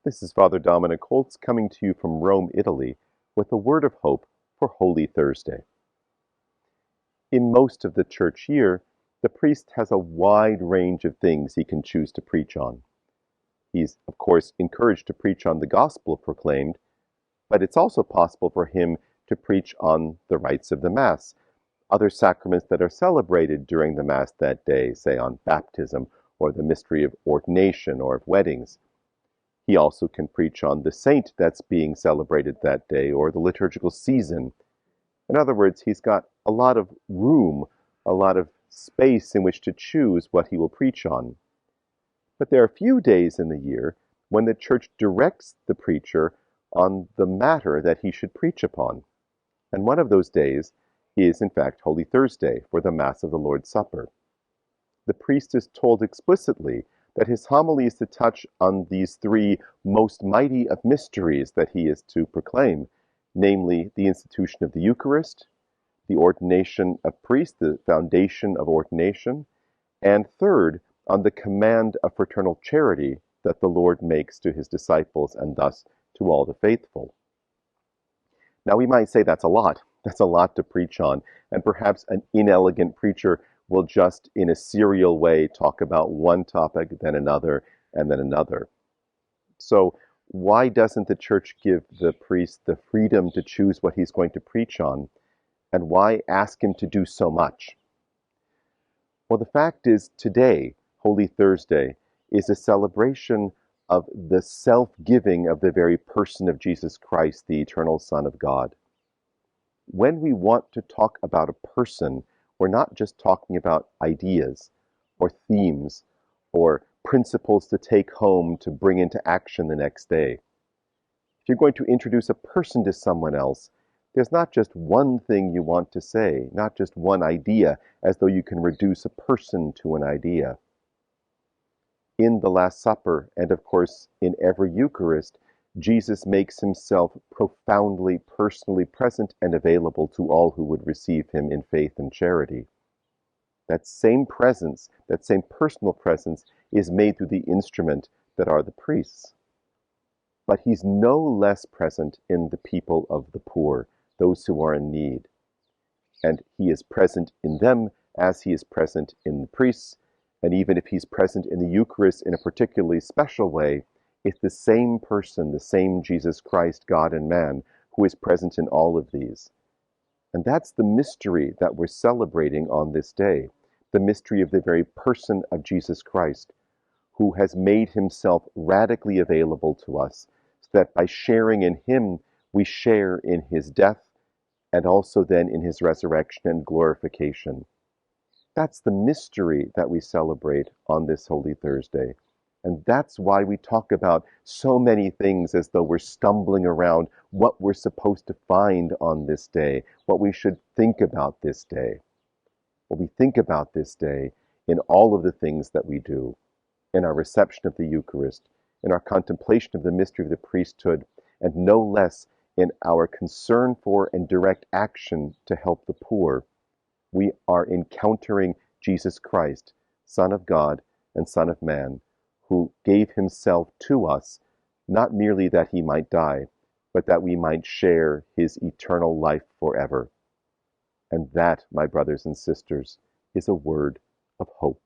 This is Father Dominic Holtz coming to you from Rome, Italy, with a word of hope for Holy Thursday. In most of the church year, the priest has a wide range of things he can choose to preach on. He's, of course, encouraged to preach on the gospel proclaimed, but it's also possible for him to preach on the rites of the Mass, other sacraments that are celebrated during the Mass that day, say on baptism or the mystery of ordination or of weddings. He also can preach on the saint that's being celebrated that day or the liturgical season. In other words, he's got a lot of room, a lot of space in which to choose what he will preach on. But there are few days in the year when the Church directs the preacher on the matter that he should preach upon. And one of those days is, in fact, Holy Thursday, for the Mass of the Lord's Supper. The priest is told explicitly that his homily is to touch on these three most mighty of mysteries that he is to proclaim, namely the institution of the Eucharist, the ordination of priests, the foundation of ordination, and third, on the command of fraternal charity that the Lord makes to his disciples and thus to all the faithful. Now we might say that's a lot. That's a lot to preach on, and perhaps an inelegant preacher will just in a serial way talk about one topic, then another, and then another. So why doesn't the Church give the priest the freedom to choose what he's going to preach on, and why ask him to do so much? Well, the fact is today, Holy Thursday, is a celebration of the self-giving of the very person of Jesus Christ, the eternal Son of God. When we want to talk about a person, we're not just talking about ideas or themes or principles to take home to bring into action the next day. If you're going to introduce a person to someone else, there's not just one thing you want to say, not just one idea, as though you can reduce a person to an idea. In the Last Supper, and of course in every Eucharist, Jesus makes himself profoundly, personally present and available to all who would receive him in faith and charity. That same presence, that same personal presence, is made through the instrument that are the priests. But he's no less present in the people of the poor, those who are in need. And he is present in them as he is present in the priests, and even if he's present in the Eucharist in a particularly special way, it's the same person, the same Jesus Christ, God and man, who is present in all of these. And that's the mystery that we're celebrating on this day, the mystery of the very person of Jesus Christ, who has made himself radically available to us, so that by sharing in him, we share in his death, and also then in his resurrection and glorification. That's the mystery that we celebrate on this Holy Thursday. And that's why we talk about so many things as though we're stumbling around what we're supposed to find on this day, what we should think about this day. Well, we think about this day in all of the things that we do, in our reception of the Eucharist, in our contemplation of the mystery of the priesthood, and no less in our concern for and direct action to help the poor. We are encountering Jesus Christ, Son of God and Son of Man, who gave himself to us, not merely that he might die, but that we might share his eternal life forever. And that, my brothers and sisters, is a word of hope.